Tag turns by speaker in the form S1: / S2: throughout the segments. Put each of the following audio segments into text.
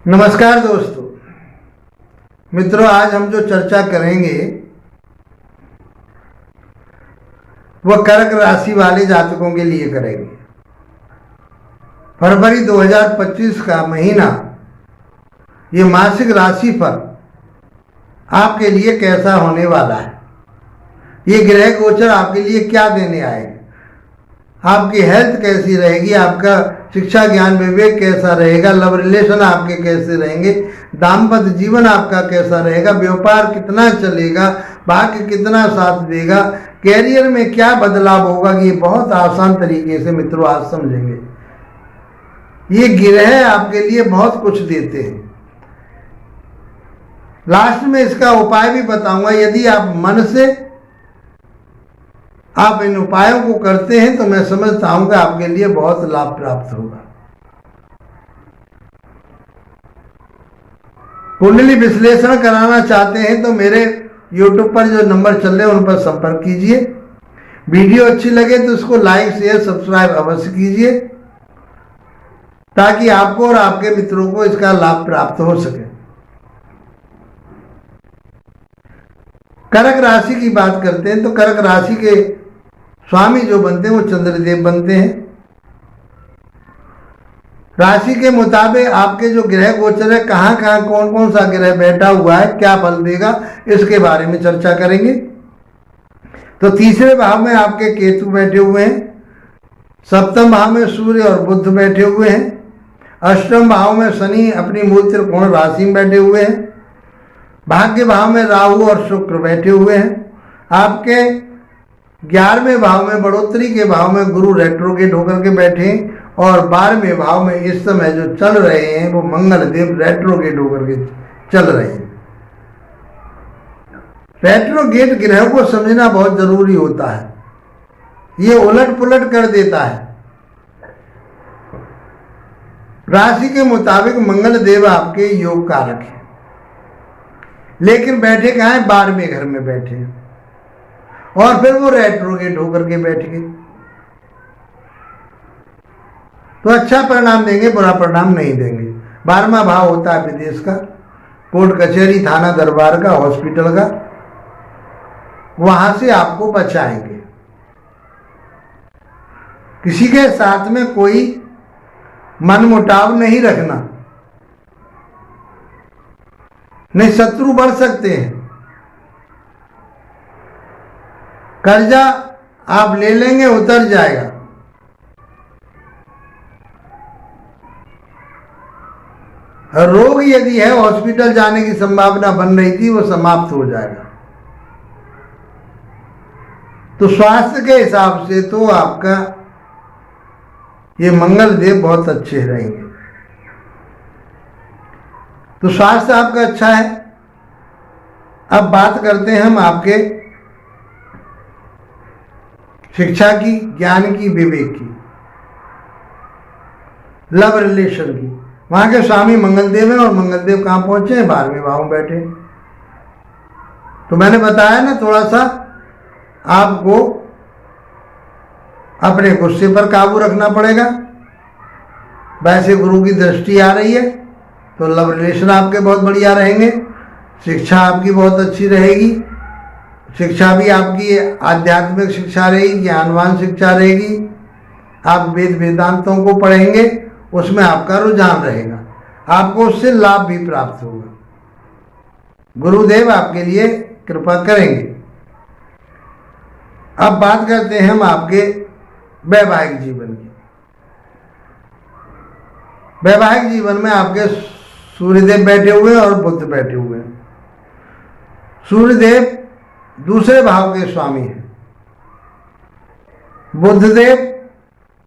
S1: नमस्कार दोस्तों मित्रों, आज हम जो चर्चा करेंगे वह कर्क राशि वाले जातकों के लिए करेंगे। फरवरी 2025 का महीना ये मासिक राशि पर आपके लिए कैसा होने वाला है, ये ग्रह गोचर आपके लिए क्या देने आएगा, आपकी हेल्थ कैसी रहेगी, आपका शिक्षा ज्ञान विवेक कैसा रहेगा, लव रिलेशन आपके कैसे रहेंगे, दाम्पत्य जीवन आपका कैसा रहेगा, व्यापार कितना चलेगा, भाग्य कितना साथ देगा, कैरियर में क्या बदलाव होगा, ये बहुत आसान तरीके से मित्रों आज समझेंगे। ये ग्रह आपके लिए बहुत कुछ देते हैं। लास्ट में इसका उपाय भी बताऊंगा। यदि आप मन से आप इन उपायों को करते हैं तो मैं समझता हूं कि आपके लिए बहुत लाभ प्राप्त होगा। कुंडली विश्लेषण कराना चाहते हैं तो मेरे YouTube पर जो नंबर चल रहे हैं उन पर संपर्क कीजिए। वीडियो अच्छी लगे तो इसको लाइक शेयर सब्सक्राइब अवश्य कीजिए ताकि आपको और आपके मित्रों को इसका लाभ प्राप्त हो सके। कर्क राशि की बात करते हैं तो कर्क राशि के स्वामी जो बनते हैं वो चंद्रदेव बनते हैं। राशि के मुताबिक आपके जो ग्रह गोचर है, कहाँ कहाँ कौन कौन सा ग्रह बैठा हुआ है, क्या फल देगा, इसके बारे में चर्चा करेंगे। तो तीसरे भाव में आपके केतु बैठे हुए हैं, सप्तम भाव में सूर्य और बुध बैठे हुए हैं, अष्टम भाव में शनि अपनी मूल त्रिकोण राशि में बैठे हुए हैं, भाग्य भाव में राहु और शुक्र बैठे हुए हैं। आपके 11वें भाव में बढ़ोतरी के भाव में गुरु रेट्रोगेट होकर के बैठे हैं और 12वें भाव में इस समय जो चल रहे हैं वो मंगल देव रेट्रोगेट होकर के चल रहे हैं। रेट्रोगेट ग्रह को समझना बहुत जरूरी होता है, ये उलट पुलट कर देता है। राशि के मुताबिक मंगल देव आपके योग कारक है, लेकिन बैठे कहाँ हैं? 12वें घर में बैठे हैं और फिर वो रेट्रोगेट होकर के बैठ गए। तो अच्छा परिणाम देंगे, बुरा परिणाम नहीं देंगे। 12वां भाव होता है विदेश का, कोर्ट कचहरी थाना दरबार का, हॉस्पिटल का, वहां से आपको बचाएंगे। किसी के साथ में कोई मनमुटाव नहीं रखना, नहीं शत्रु बढ़ सकते हैं। कर्जा आप ले लेंगे उतर जाएगा, रोग यदि है हॉस्पिटल जाने की संभावना बन रही थी वो समाप्त हो जाएगा। तो स्वास्थ्य के हिसाब से तो आपका ये मंगल देव बहुत अच्छे रहेंगे। तो स्वास्थ्य आपका अच्छा है। अब बात करते हैं हम आपके शिक्षा की, ज्ञान की, विवेक की, लव रिलेशन की। वहां के स्वामी मंगलदेव हैं और मंगलदेव कहां पहुंचे हैं? 12वें भाव में बैठे। तो मैंने बताया ना, थोड़ा सा आपको अपने गुस्से पर काबू रखना पड़ेगा। वैसे गुरु की दृष्टि आ रही है तो लव रिलेशन आपके बहुत बढ़िया रहेंगे, शिक्षा आपकी बहुत अच्छी रहेगी। शिक्षा भी आपकी आध्यात्मिक शिक्षा रहेगी, ज्ञानवान शिक्षा रहेगी। आप वेद वेदांतों को पढ़ेंगे, उसमें आपका रुझान रहेगा, आपको उससे लाभ भी प्राप्त होगा। गुरुदेव आपके लिए कृपा करेंगे। अब बात करते हैं हम आपके वैवाहिक जीवन की। वैवाहिक जीवन में आपके सूर्यदेव बैठे हुए हैं और बुध बैठे हुए हैं। सूर्यदेव दूसरे भाव के स्वामी हैं, बुधदेव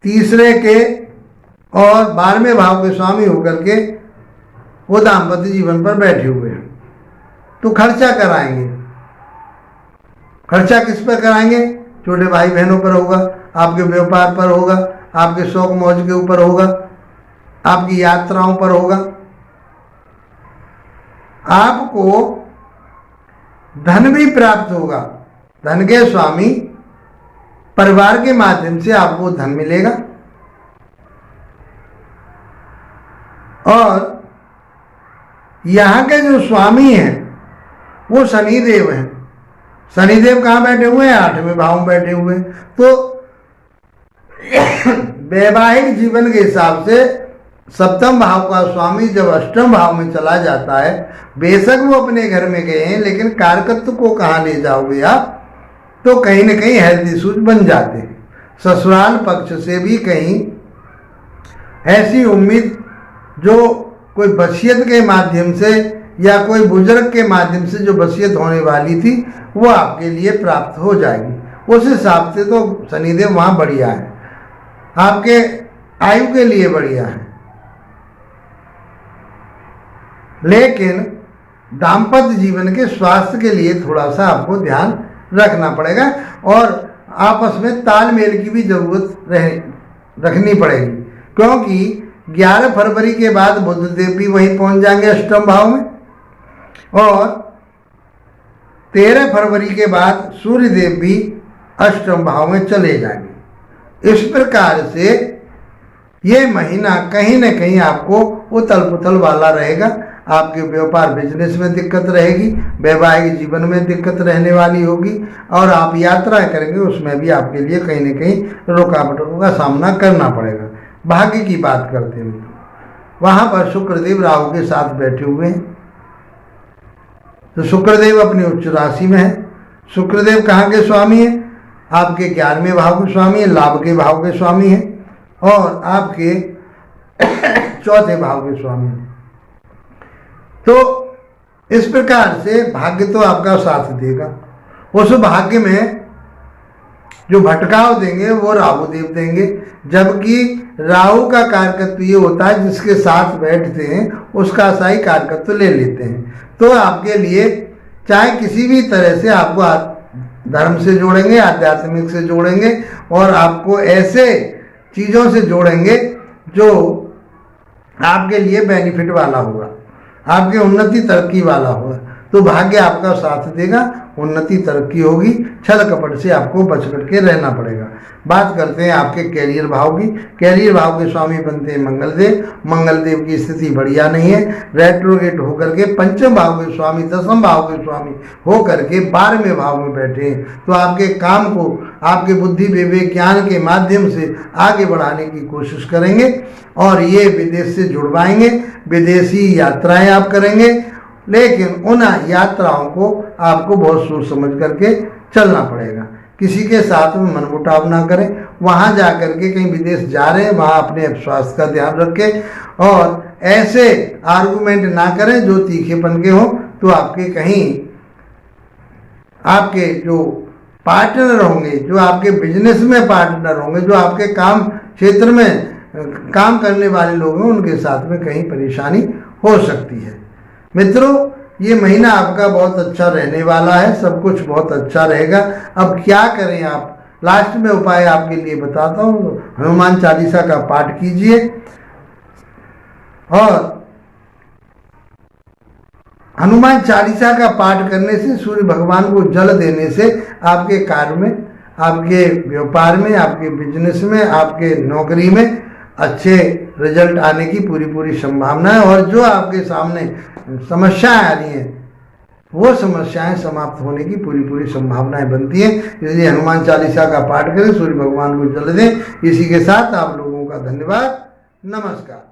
S1: तीसरे के और 12वें भाव के स्वामी होकर के वो दाम्पत्य जीवन पर बैठे हुए हैं। तो खर्चा कराएंगे। खर्चा किस पर कराएंगे? छोटे भाई बहनों पर होगा, आपके व्यापार पर होगा, आपके शौक मौज के ऊपर होगा, आपकी यात्राओं पर होगा। आपको धन भी प्राप्त होगा। धन के स्वामी परिवार के माध्यम से आपको धन मिलेगा। और यहाँ के जो स्वामी हैं वो शनिदेव हैं। शनिदेव कहाँ बैठे हुए हैं? 8वें भाव में बैठे हुए हैं। तो वैवाहिक जीवन के हिसाब से सप्तम भाव का स्वामी जब अष्टम भाव में चला जाता है, बेशक वो अपने घर में गए हैं, लेकिन कारकत्व को कहाँ ले जाओगे आप? तो कहीं न कहीं हेल्थ इश्यूज बन जाते हैं। ससुराल पक्ष से भी कहीं ऐसी उम्मीद जो कोई वसीयत के माध्यम से या कोई बुजुर्ग के माध्यम से जो वसीयत होने वाली थी वो आपके लिए प्राप्त हो जाएगी। उस हिसाब से तो शनिदेव वहाँ बढ़िया है, आपके आयु के लिए बढ़िया है। लेकिन दाम्पत्य जीवन के स्वास्थ्य के लिए थोड़ा सा आपको ध्यान रखना पड़ेगा और आपस में तालमेल की भी जरूरत रखनी पड़ेगी, क्योंकि 11 फरवरी के बाद बुधदेव भी वहीं पहुंच जाएंगे अष्टम भाव में और 13 फरवरी के बाद सूर्यदेव भी अष्टम भाव में चले जाएंगे। इस प्रकार से ये महीना कहीं न कहीं आपको उथल पुथल वाला रहेगा। आपके व्यापार बिजनेस में दिक्कत रहेगी, वैवाहिक जीवन में दिक्कत रहने वाली होगी और आप यात्राएं करेंगे उसमें भी आपके लिए कहीं न कहीं रुकावटों का सामना करना पड़ेगा। भाग्य की बात करते हैं तो वहाँ पर शुक्रदेव राहु के साथ बैठे हुए हैं। तो शुक्रदेव अपनी उच्च राशि में है। शुक्रदेव कहाँ के स्वामी हैं? आपके 11वें भाव के स्वामी हैं, लाभ के भाव के स्वामी हैं और आपके 4थे भाव के स्वामी हैं। तो इस प्रकार से भाग्य तो आपका साथ देगा। उस भाग्य में जो भटकाव देंगे वो राहु देव देंगे, जबकि राहु का कारकत्व ये होता है जिसके साथ बैठते हैं उसका सही कारकत्व ले लेते हैं। तो आपके लिए चाहे किसी भी तरह से आपको धर्म से जोड़ेंगे, आध्यात्मिक से जोड़ेंगे और आपको ऐसे चीज़ों से जोड़ेंगे जो आपके लिए बेनिफिट वाला होगा, आपके उन्नति तरक्की वाला होगा। तो भाग्य आपका साथ देगा, उन्नति तरक्की होगी। छल कपट से आपको बच करके रहना पड़ेगा। बात करते हैं आपके कैरियर भाव की। कैरियर भाव के स्वामी बनते हैं मंगलदेव। मंगलदेव की स्थिति बढ़िया नहीं है। रेट्रोगेट होकर के पंचम भाव के स्वामी, दसम भाव के स्वामी होकर के 12वें भाव में बैठे हैं। तो आपके काम को आपके बुद्धि विवेक ज्ञान के माध्यम से आगे बढ़ाने की कोशिश करेंगे और ये विदेश से जुड़वाएंगे। विदेशी यात्राएं आप करेंगे, लेकिन उन यात्राओं को आपको बहुत सोच समझ करके चलना पड़ेगा। किसी के साथ में मनमुटाव ना करें। वहाँ जा करके कहीं विदेश जा रहे हैं वहाँ अपने स्वास्थ्य का ध्यान रखें और ऐसे आर्गुमेंट ना करें जो तीखेपन के हों। तो आपके कहीं आपके जो पार्टनर होंगे, जो आपके बिजनेस में पार्टनर होंगे, जो आपके काम क्षेत्र में काम करने वाले लोग हैं, उनके साथ में कहीं परेशानी हो सकती है। मित्रों, ये महीना आपका बहुत अच्छा रहने वाला है, सब कुछ बहुत अच्छा रहेगा। अब क्या करें आप? लास्ट में उपाय आपके लिए बताता हूँ। हनुमान चालीसा का पाठ कीजिए और हनुमान चालीसा का पाठ करने से, सूर्य भगवान को जल देने से आपके कार्य में, आपके व्यापार में, आपके बिजनेस में, आपके नौकरी में अच्छे रिजल्ट आने की पूरी संभावना है। और जो आपके सामने समस्याएं आ रही हैं वो समस्याएं समाप्त होने की पूरी संभावनाएं बनती हैं। इसलिए हनुमान चालीसा का पाठ करें, सूर्य भगवान को जल दें। इसी के साथ आप लोगों का धन्यवाद। नमस्कार।